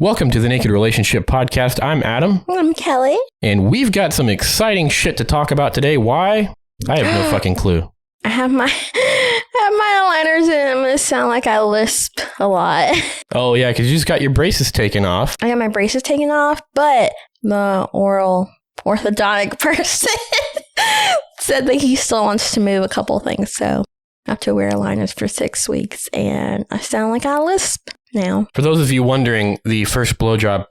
Welcome to the Naked Relationship Podcast. I'm Adam. I'm Kelley. And we've got some exciting shit to talk about today. Why? I have no fucking clue. I have my aligners in. I'm going to sound like I lisp a lot. Oh, yeah, because you just got your braces taken off. I got my braces taken off, but the oral orthodontic person said that he still wants to move a couple things. So I have to wear aligners for 6 weeks, and I sound like I lisp now. For those of you wondering, the first blowjob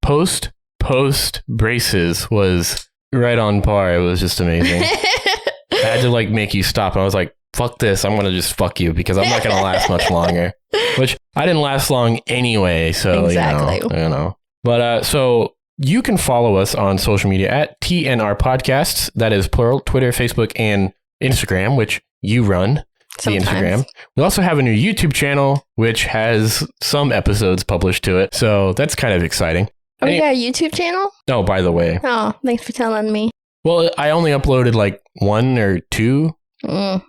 post braces was right on par. It was just amazing. I had to make you stop. And I was like, fuck this. I'm going to just fuck you because I'm not going to last much longer. Which I didn't last long anyway. So, exactly. you know. But so you can follow us on social media at TNR Podcasts. That is plural, Twitter, Facebook, and Instagram, which you run. Sometimes. The Instagram. We also have a new YouTube channel, which has some episodes published to it. So that's kind of exciting. Oh, you got a YouTube channel? Oh, by the way. Oh, thanks for telling me. Well, I only uploaded 1 or 2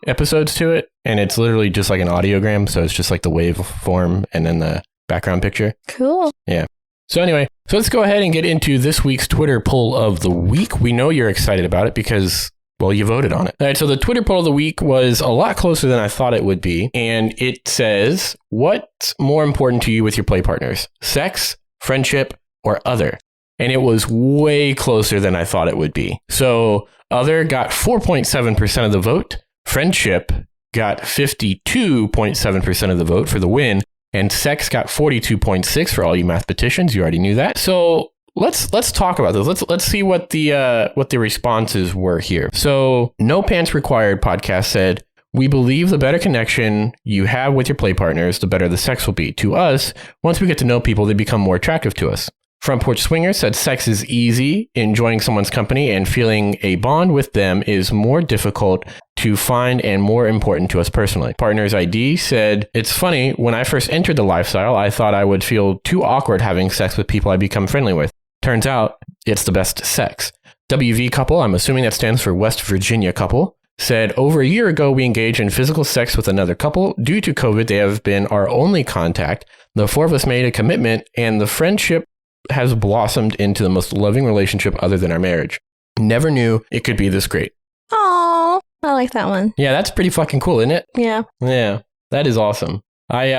episodes to it. And it's literally just like an audiogram. So it's just like the waveform and then the background picture. Cool. Yeah. So anyway, so let's go ahead and get into this week's Twitter poll of the week. We know you're excited about it because, well, you voted on it. All right, so the Twitter poll of the week was a lot closer than I thought it would be. And it says, what's more important to you with your play partners? Sex, friendship, or other? And it was way closer than I thought it would be. So other got 4.7% of the vote. Friendship got 52.7% of the vote for the win. And sex got 42.6% for all you mathematicians. You already knew that. So let's talk about this. Let's see what the responses were here. So No Pants Required podcast said, we believe the better connection you have with your play partners, the better the sex will be. To us, once we get to know people, they become more attractive to us. Front Porch Swinger said sex is easy. Enjoying someone's company and feeling a bond with them is more difficult to find and more important to us personally. Partners ID said, it's funny, when I first entered the lifestyle, I thought I would feel too awkward having sex with people I become friendly with. Turns out, it's the best sex. WV Couple, I'm assuming that stands for West Virginia Couple, said, over a year ago, we engaged in physical sex with another couple. Due to COVID, they have been our only contact. The 4 of us made a commitment, and the friendship has blossomed into the most loving relationship other than our marriage. Never knew it could be this great. Oh, I like that one. Yeah, that's pretty fucking cool, isn't it? Yeah. Yeah, that is awesome. I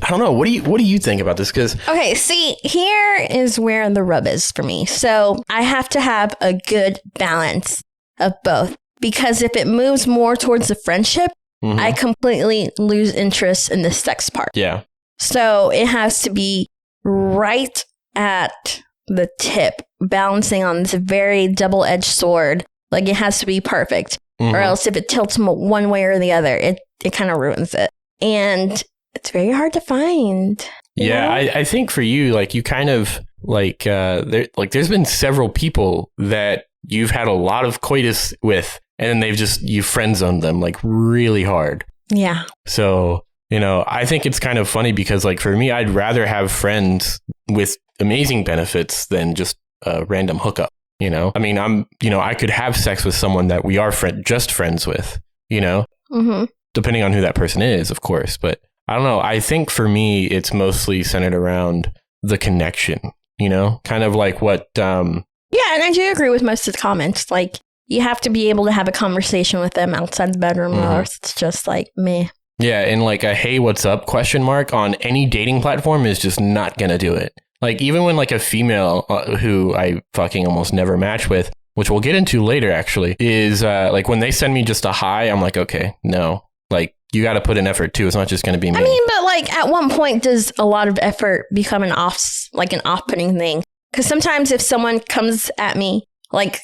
don't know. What do you think about this? Because okay, see, here is where the rub is for me. So I have to have a good balance of both, because if it moves more towards the friendship, I completely lose interest in the sex part. Yeah. So it has to be right at the tip, balancing on this very double-edged sword. Like, it has to be perfect, or else if it tilts one way or the other, it kind of ruins it. And it's very hard to find. Yeah, I think for you, you kind of there's been several people that you've had a lot of coitus with, and then you friend zoned them really hard. Yeah. So, I think it's kind of funny because for me, I'd rather have friends with amazing benefits than just a random hookup. I mean, I could have sex with someone that we are just friends with, depending on who that person is, of course. But I don't know. I think for me, it's mostly centered around the connection, kind of like what. Yeah, and I do agree with most of the comments. You have to be able to have a conversation with them outside the bedroom, or it's just meh. Yeah, and a hey, what's up ? On any dating platform is just not gonna do it. Even when a female who I fucking almost never match with, which we'll get into later actually, is when they send me just a hi, I'm like, okay, no. You got to put in effort too. It's not just going to be me. I mean, but at one point, does a lot of effort become an off-putting thing? Because sometimes if someone comes at me like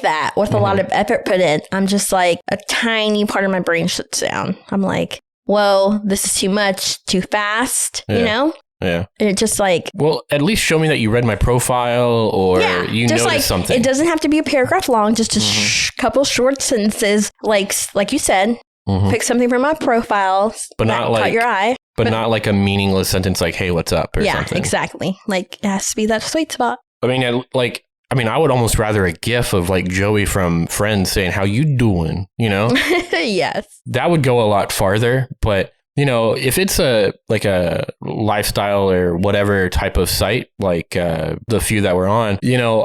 that with a lot of effort put in, I'm just a tiny part of my brain shuts down. I'm like, whoa, this is too much, too fast, Yeah. And it just well, at least show me that you read my profile or you noticed something. It doesn't have to be a paragraph long, just a couple short sentences, like you said. Pick something from my profile, but not caught your eye. But not a meaningless sentence hey, what's up or something. Yeah, exactly. It has to be that sweet spot. I mean, I would almost rather a gif of Joey from Friends saying, how you doing, Yes. That would go a lot farther, but if it's a lifestyle or whatever type of site, like the few that we're on,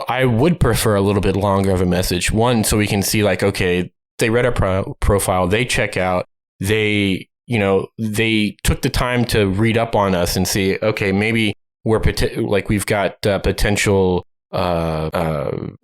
I would prefer a little bit longer of a message. One, so we can see like, okay, they read our profile, they check out, they took the time to read up on us and see, okay, maybe we've got potential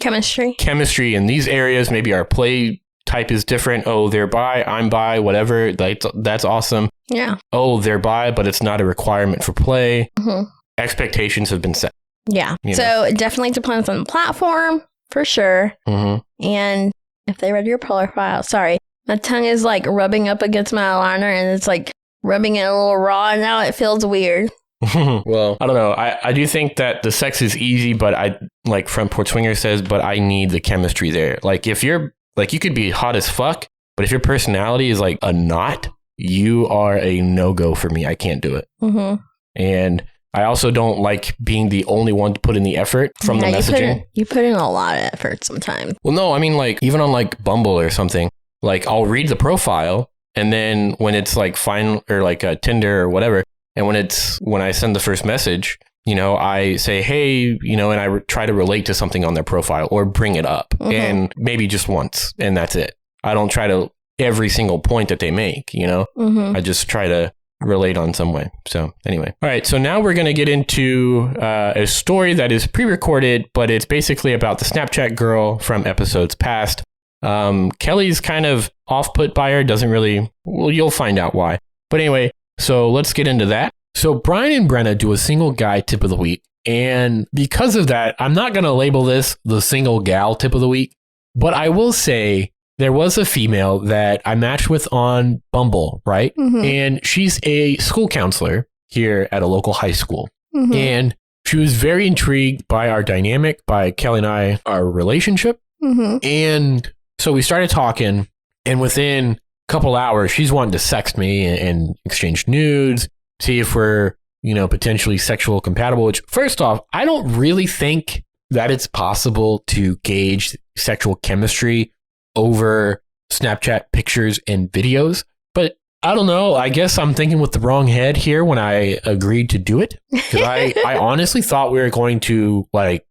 chemistry in these areas. Maybe our play type is different. Oh, they're bi, I'm bi, whatever. That's awesome. Yeah. Oh, they're bi, but it's not a requirement for play. Mm-hmm. Expectations have been set. Yeah. So it definitely depends on the platform for sure. Mm-hmm. And if they read your profile, sorry, my tongue is like rubbing up against my eyeliner and it's like rubbing it a little raw. And now it feels weird. Well, I don't know. I do think that the sex is easy, but from Port Swinger says, but I need the chemistry there. Like if you're like, you could be hot as fuck, but if your personality is like a knot, you are a no-go for me. I can't do it. Mm-hmm. And I also don't like being the only one to put in the effort from the messaging. You put in a lot of effort sometimes. Well, no, I mean like even on like Bumble or something, like I'll read the profile and then when it's like fine or like a Tinder or whatever, and when I send the first message, I say, hey, and I try to relate to something on their profile or bring it up and maybe just once and that's it. I don't try to every single point that they make, I just try to relate on some way. So anyway. All right. So now we're going to get into a story that is pre-recorded, but it's basically about the Snapchat girl from episodes past. Kelley's kind of off-put by her. Doesn't really, well, you'll find out why. But anyway, so let's get into that. So Brian and Brenna do a single guy tip of the week. And because of that, I'm not going to label this the single gal tip of the week, but I will say there was a female that I matched with on Bumble, right? Mm-hmm. And she's a school counselor here at a local high school. Mm-hmm. And she was very intrigued by our dynamic, by Kelley and I, our relationship. Mm-hmm. And so we started talking, and within couple hours, she's wanting to sext me and exchange nudes, see if we're, potentially sexual compatible, which first off, I don't really think that it's possible to gauge sexual chemistry over Snapchat pictures and videos. But I don't know. I guess I'm thinking with the wrong head here when I agreed to do it. Because I honestly thought we were going to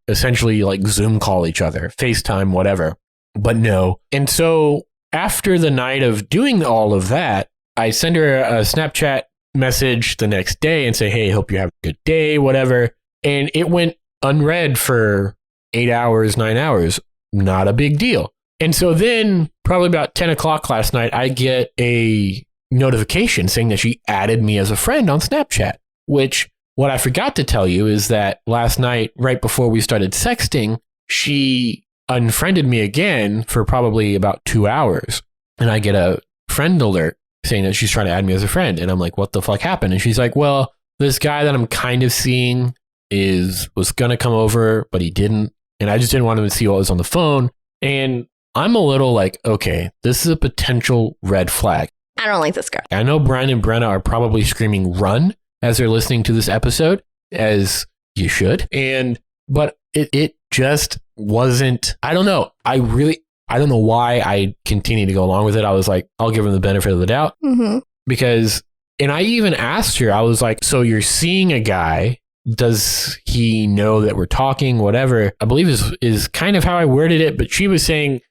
essentially Zoom call each other, FaceTime, whatever. But no. And so after the night of doing all of that, I send her a Snapchat message the next day and say, hey, hope you have a good day, whatever. And it went unread for 8 hours, 9 hours. Not a big deal. And so then probably about 10 o'clock last night, I get a notification saying that she added me as a friend on Snapchat, which what I forgot to tell you is that last night, right before we started sexting, she unfriended me again for probably about 2 hours. And I get a friend alert saying that she's trying to add me as a friend. And I'm like, what the fuck happened? And she's like, well, this guy that I'm kind of seeing was going to come over, but he didn't. And I just didn't want him to see what was on the phone. And I'm a little like, okay, this is a potential red flag. I don't like this guy. I know Brian and Brenna are probably screaming run as they're listening to this episode, as you should. But it just wasn't, I don't know. I don't know why I continued to go along with it. I was like, I'll give him the benefit of the doubt. Mm-hmm. And I even asked her, I was like, so you're seeing a guy, does he know that we're talking, whatever? I believe is kind of how I worded it, but she was saying,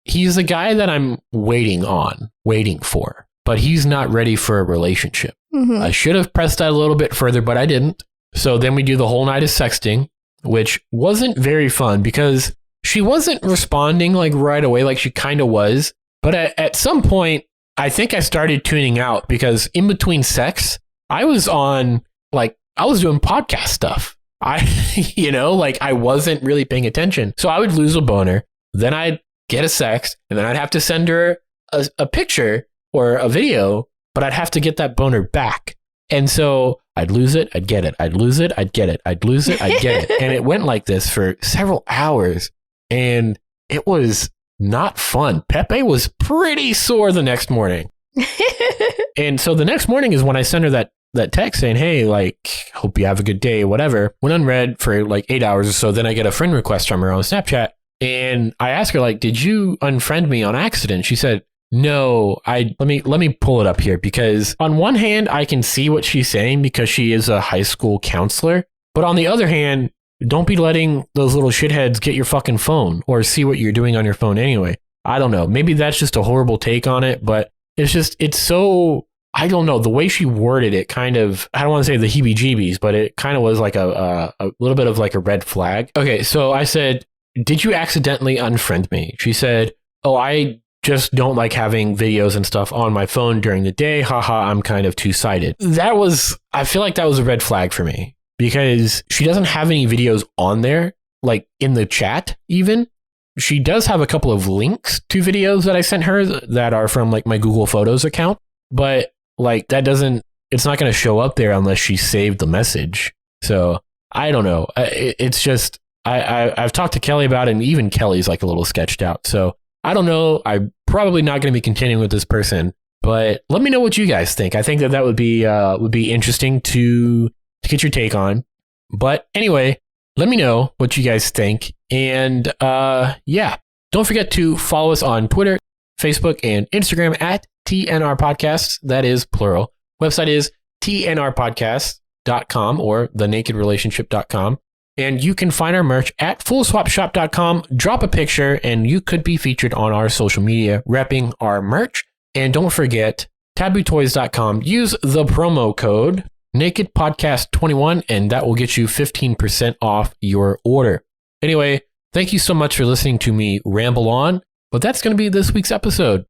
he's the guy that I'm waiting for, but he's not ready for a relationship. Mm-hmm. I should have pressed that a little bit further, but I didn't. So then we do the whole night of sexting, which wasn't very fun because she wasn't responding right away like she kind of was. But at some point, I think I started tuning out because in between sex, I was on I was doing podcast stuff. I wasn't really paying attention. So I would lose a boner. Then I'd get a sext and then I'd have to send her a picture or a video, but I'd have to get that boner back. And so I'd lose it. I'd get it. I'd lose it. I'd get it. I'd lose it. I'd get it. And it went like this for several hours and it was not fun. Pepe was pretty sore the next morning. And so the next morning is when I sent her that text saying, hey, hope you have a good day, whatever. Went unread for 8 hours or so. Then I get a friend request from her on Snapchat. And I asked her, did you unfriend me on accident? She said, No, let me pull it up here, because on one hand, I can see what she's saying because she is a high school counselor. But on the other hand, don't be letting those little shitheads get your fucking phone or see what you're doing on your phone anyway. I don't know. Maybe that's just a horrible take on it, but it's so, I don't know. The way she worded it kind of, I don't want to say the heebie-jeebies, but it kind of was like a little bit of like a red flag. Okay, so I said, did you accidentally unfriend me? She said, oh, I just don't like having videos and stuff on my phone during the day. Haha, I'm kind of two-sided. I feel like that was a red flag for me because she doesn't have any videos on there, like in the chat even. She does have a couple of links to videos that I sent her that are from like my Google Photos account, but like it's not going to show up there unless she saved the message. So I don't know. It's just, I've talked to Kelley about it, and even Kelley's like a little sketched out. So I don't know. I'm probably not going to be continuing with this person, but let me know what you guys think. I think that would be interesting to get your take on. But anyway, let me know what you guys think. And yeah, don't forget to follow us on Twitter, Facebook, and Instagram at TNR Podcasts. That is plural. Website is tnrpodcast.com or thenakedrelationship.com. And you can find our merch at fullswapshop.com. Drop a picture and you could be featured on our social media repping our merch. And don't forget, tabootoys.com. Use the promo code NakedPodcast21 and that will get you 15% off your order. Anyway, thank you so much for listening to me ramble on. But that's going to be this week's episode.